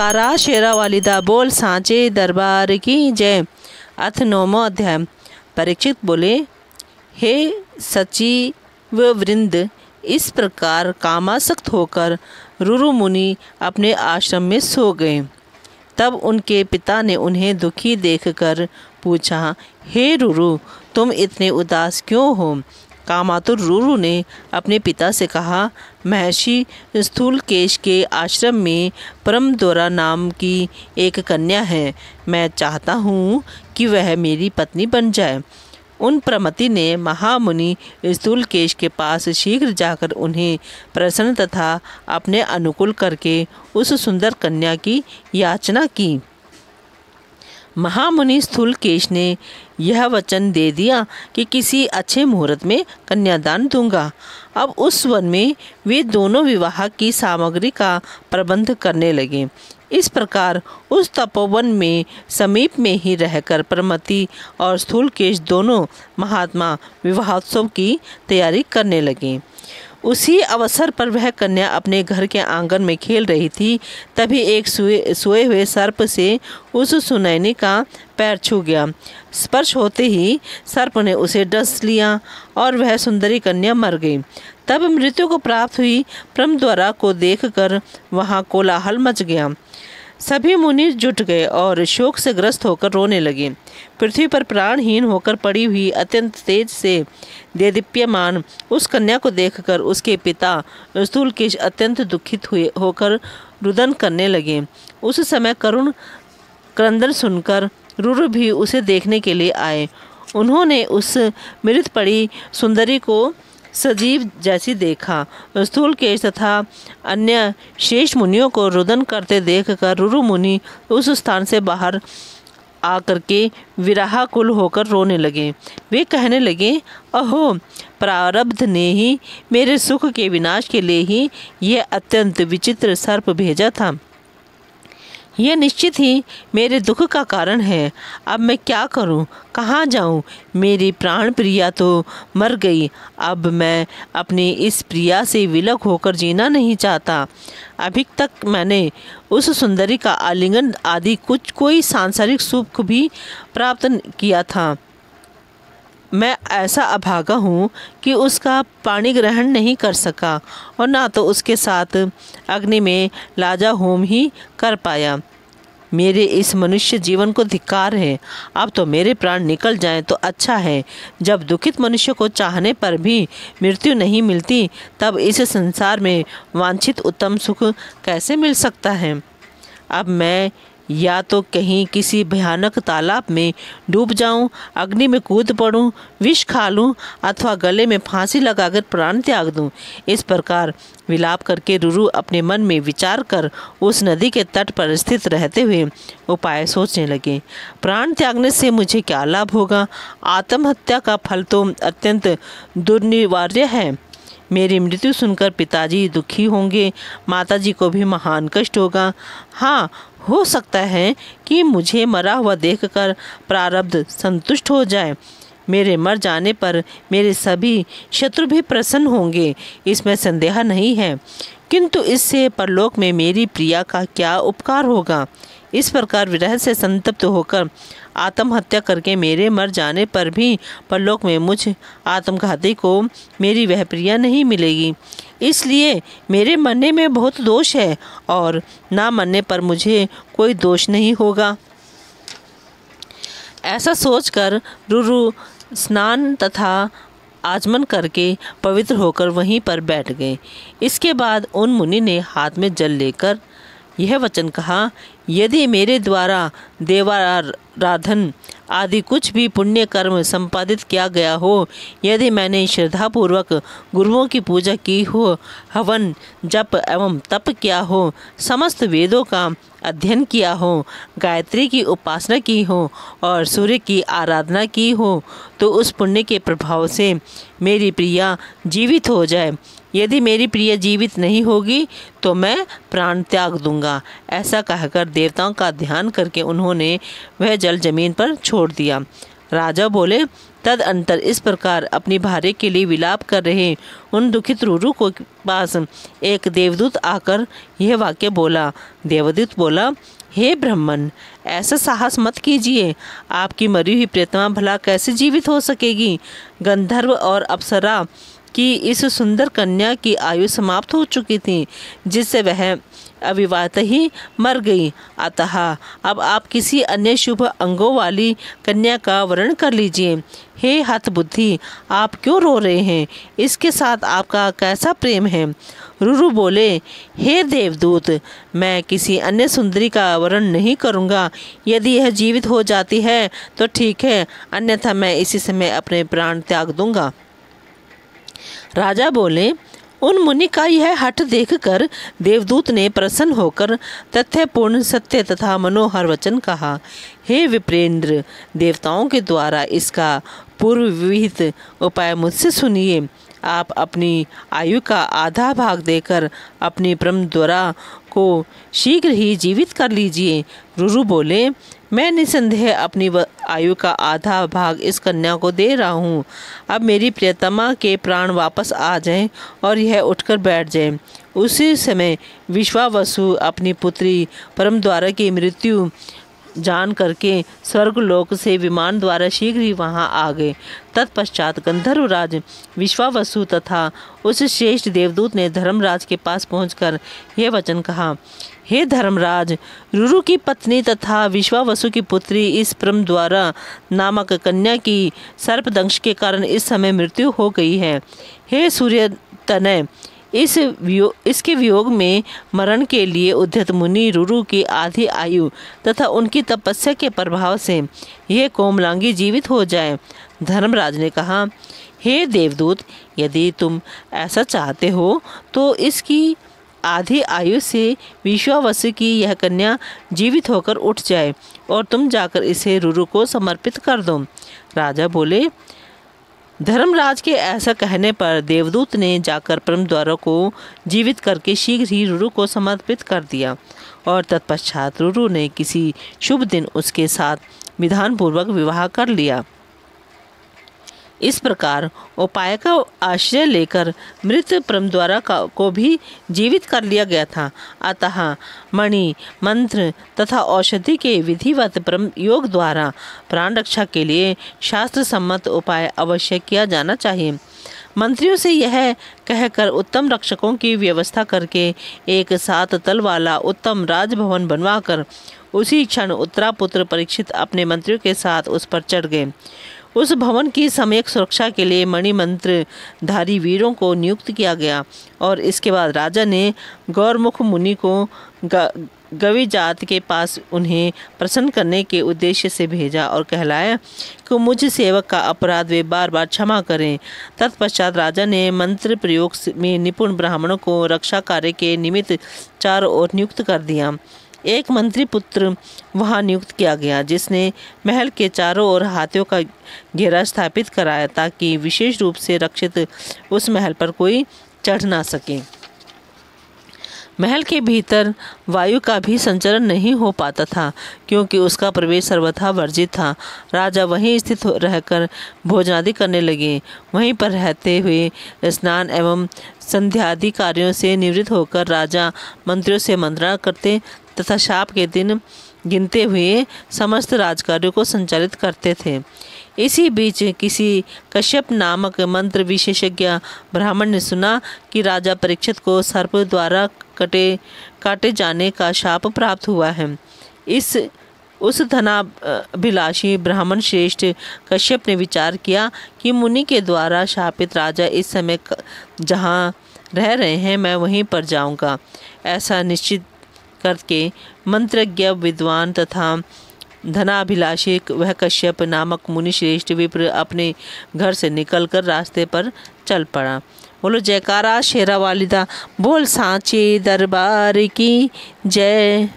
नकारा शेरा वालिदा बोल सांचे दरबार की जय। अथ 9वां अध्याय। परीक्षित बोले, हे सचिव वृंद, इस प्रकार कामासक्त होकर रुरु मुनि अपने आश्रम में सो गए। तब उनके पिता ने उन्हें दुखी देखकर पूछा, हे रुरु, तुम इतने उदास क्यों हो? कामातुर रुरु ने अपने पिता से कहा, महर्षि स्थूलकेश के आश्रम में परमदोरा नाम की एक कन्या है। मैं चाहता हूँ कि वह मेरी पत्नी बन जाए। उन प्रमति ने महामुनि स्थूलकेश के पास शीघ्र जाकर उन्हें प्रसन्न तथा अपने अनुकूल करके उस सुंदर कन्या की याचना की। महामुनि स्थूलकेश ने यह वचन दे दिया कि किसी अच्छे मुहूर्त में कन्यादान दूंगा। अब उस वन में वे दोनों विवाह की सामग्री का प्रबंध करने लगे। इस प्रकार उस तपोवन में समीप में ही रहकर प्रमति और स्थूलकेश दोनों महात्मा विवाहोत्सव की तैयारी करने लगे। उसी अवसर पर वह कन्या अपने घर के आंगन में खेल रही थी। तभी एक सोए हुए सर्प से उस सुनैनी का पैर छू गया। स्पर्श होते ही सर्प ने उसे डस लिया और वह सुंदरी कन्या मर गई। तब मृत्यु को प्राप्त हुई परमद्वारा को देखकर वहाँ कोलाहल मच गया। सभी मुनि जुट गए और शोक से ग्रस्त होकर रोने लगे। पृथ्वी पर प्राणहीन होकर पड़ी हुई अत्यंत तेज से देदीप्यमान उस कन्या को देखकर उसके पिता स्थूलकेश अत्यंत दुखित होकर रुदन करने लगे। उस समय करुण क्रंदन सुनकर रुरु भी उसे देखने के लिए आए। उन्होंने उस मृत पड़ी सुंदरी को सजीव जैसी देखा। स्थूलकेश तथा अन्य शेष मुनियों को रुदन करते देखकर रुरु मुनि उस स्थान से बाहर आकर के विरहाकुल होकर रोने लगे। वे कहने लगे, अहो, प्रारब्ध ने ही मेरे सुख के विनाश के लिए ही यह अत्यंत विचित्र सर्प भेजा था। यह निश्चित ही मेरे दुख का कारण है। अब मैं क्या करूं? कहाँ जाऊं? मेरी प्राण प्रिया तो मर गई। अब मैं अपनी इस प्रिया से विलग होकर जीना नहीं चाहता। अभी तक मैंने उस सुंदरी का आलिंगन आदि कोई सांसारिक सुख भी प्राप्त किया था। मैं ऐसा अभागा हूँ कि उसका पाणी ग्रहण नहीं कर सका और ना तो उसके साथ अग्नि में लाजा होम ही कर पाया। मेरे इस मनुष्य जीवन को धिक्कार है। अब तो मेरे प्राण निकल जाएं तो अच्छा है। जब दुखित मनुष्य को चाहने पर भी मृत्यु नहीं मिलती, तब इस संसार में वांछित उत्तम सुख कैसे मिल सकता है? अब मैं या तो कहीं किसी भयानक तालाब में डूब जाऊं, अग्नि में कूद पड़ूं, विष खा लूं अथवा गले में फांसी लगाकर प्राण त्याग दूं। इस प्रकार विलाप करके रुरु अपने मन में विचार कर उस नदी के तट पर स्थित रहते हुए उपाय सोचने लगे। प्राण त्यागने से मुझे क्या लाभ होगा? आत्महत्या का फल तो अत्यंत दुर्निवार्य है। मेरी मृत्यु सुनकर पिताजी दुखी होंगे, माताजी को भी महान कष्ट होगा। हाँ, हो सकता है कि मुझे मरा हुआ देखकर प्रारब्ध संतुष्ट हो जाए। मेरे मर जाने पर मेरे सभी शत्रु भी प्रसन्न होंगे, इसमें संदेह नहीं है। किंतु इससे परलोक में मेरी प्रिया का क्या उपकार होगा? इस प्रकार विरह से संतप्त होकर आत्महत्या करके मेरे मर जाने पर भी परलोक में मुझ आत्मघाती को मेरी वह प्रिया नहीं मिलेगी। इसलिए मेरे मरने में बहुत दोष है और ना मरने पर मुझे कोई दोष नहीं होगा। ऐसा सोचकर रुरु स्नान तथा आचमन करके पवित्र होकर वहीं पर बैठ गए। इसके बाद उन मुनि ने हाथ में जल लेकर यह वचन कहा, यदि मेरे द्वारा देवाराधन आदि कुछ भी पुण्य कर्म संपादित किया गया हो, यदि मैंने श्रद्धापूर्वक गुरुओं की पूजा की हो, हवन जप एवं तप किया हो, समस्त वेदों का अध्ययन किया हो, गायत्री की उपासना की हो और सूर्य की आराधना की हो, तो उस पुण्य के प्रभाव से मेरी प्रिया जीवित हो जाए। यदि मेरी प्रिय जीवित नहीं होगी तो मैं प्राण त्याग दूंगा। ऐसा कहकर देवताओं का ध्यान करके उन्होंने वह जल जमीन पर छोड़ दिया। राजा बोले, तदअंतर इस प्रकार अपनी भार्य के लिए विलाप कर रहे उन दुखित रूरू को पास एक देवदूत आकर यह वाक्य बोला। देवदूत बोला, हे ब्राह्मण, ऐसा साहस मत कीजिए। आपकी मरी हुई प्रेतमा भला कैसे जीवित हो सकेगी? गंधर्व और अप्सरा कि इस सुंदर कन्या की आयु समाप्त हो चुकी थी, जिससे वह अविवाहित ही मर गई। अतः अब आप किसी अन्य शुभ अंगों वाली कन्या का वर्ण कर लीजिए। हे हतबुद्धि, आप क्यों रो रहे हैं? इसके साथ आपका कैसा प्रेम है? रूरू बोले, हे देवदूत, मैं किसी अन्य सुंदरी का वर्ण नहीं करूँगा। यदि यह जीवित हो जाती है तो ठीक है, अन्यथा मैं इसी समय अपने प्राण त्याग दूंगा। राजा बोले, उन मुनि का यह हठ देखकर देवदूत ने प्रसन्न होकर तथ्यपूर्ण सत्य तथा मनोहर वचन कहा। हे विप्रेंद्र, देवताओं के द्वारा इसका पूर्व विहित उपाय मुझसे सुनिए। आप अपनी आयु का आधा भाग देकर अपनी परमद्वारा को शीघ्र ही जीवित कर लीजिए। रूरू बोले, मैं निसंदेह अपनी आयु का आधा भाग इस कन्या को दे रहा हूँ। अब मेरी प्रियतमा के प्राण वापस आ जाएं और यह उठकर बैठ जाए। उसी समय विश्वावसु अपनी पुत्री परमद्वारा की मृत्यु जान करके स्वर्गलोक से विमान द्वारा शीघ्र ही वहां आ गए। तत्पश्चात गंधर्वराज विश्वावसु तथा उस श्रेष्ठ देवदूत ने धर्मराज के पास पहुंचकर यह वचन कहा। हे धर्मराज, रूरू की पत्नी तथा विश्वावसु की पुत्री इस परमद्वारा नामक कन्या की सर्पदंश के कारण इस समय मृत्यु हो गई है। हे सूर्य तनय, इसके वियोग में मरण के लिए उद्यत मुनि रूरू की आधी आयु तथा उनकी तपस्या के प्रभाव से यह कोमलांगी जीवित हो जाए। धर्मराज ने कहा, हे देवदूत, यदि तुम ऐसा चाहते हो तो इसकी आधी आयु से विश्वावसु की यह कन्या जीवित होकर उठ जाए और तुम जाकर इसे रूरू को समर्पित कर दो। राजा बोले, धर्मराज के ऐसा कहने पर देवदूत ने जाकर परमद्वारा को जीवित करके शीघ्र ही रूरू को समर्पित कर दिया और तत्पश्चात रूरू ने किसी शुभ दिन उसके साथ विधानपूर्वक विवाह कर लिया। इस प्रकार उपाय का आश्रय लेकर मृत परमद्वारा को भी जीवित कर लिया गया था। अतः मणि, मंत्र तथा औषधि के विधिवत परम योग द्वारा प्राण रक्षा के लिए शास्त्र सम्मत उपाय अवश्य किया जाना चाहिए। मंत्रियों से यह कहकर उत्तम रक्षकों की व्यवस्था करके एक 7 तल वाला उत्तम राजभवन बनवाकर उसी क्षण उत्तरापुत्र परीक्षित अपने मंत्रियों के साथ उस पर चढ़ गए। उस भवन की सम्यक सुरक्षा के लिए मणिमंत्र धारी वीरों को नियुक्त किया गया और इसके बाद राजा ने गौरमुख मुनि को गवि जात के पास उन्हें प्रसन्न करने के उद्देश्य से भेजा और कहलाया कि मुझ सेवक का अपराध वे बार बार क्षमा करें। तत्पश्चात राजा ने मंत्र प्रयोग में निपुण ब्राह्मणों को रक्षा कार्य के निमित्त चारों ओर नियुक्त कर दिया। एक मंत्री पुत्र वहां नियुक्त किया गया जिसने महल के चारों ओर हाथियों का घेरा स्थापित कराया ताकि विशेष रूप से रक्षित उस महल पर कोई चढ़ ना सके। महल के भीतर वायु का भी संचरण नहीं हो पाता था क्योंकि उसका प्रवेश सर्वथा वर्जित था। राजा वहीं स्थित रहकर भोजनादि करने लगे। वहीं पर रहते हुए स्नान एवं संध्यादि कार्यों से निवृत्त होकर राजा मंत्रियों से मंत्रणा करते तथा शाप के दिन गिनते हुए समस्त राजकार्यों को संचालित करते थे। इसी बीच किसी कश्यप नामक मंत्र विशेषज्ञ ब्राह्मण ने सुना कि राजा परीक्षित को सर्प द्वारा काटे जाने का शाप प्राप्त हुआ है। उस धनाभिलाषी ब्राह्मण श्रेष्ठ कश्यप ने विचार किया कि मुनि के द्वारा शापित राजा इस समय जहाँ रह रहे हैं मैं वहीं पर जाऊंगा। ऐसा निश्चित करके मंत्रज्ञ विद्वान तथा धनाभिलाषी वह कश्यप नामक मुनि श्रेष्ठ विप्र अपने घर से निकलकर रास्ते पर चल पड़ा। बोलो जयकारा शेरा वालिदा, बोल सांचे दरबार की जय।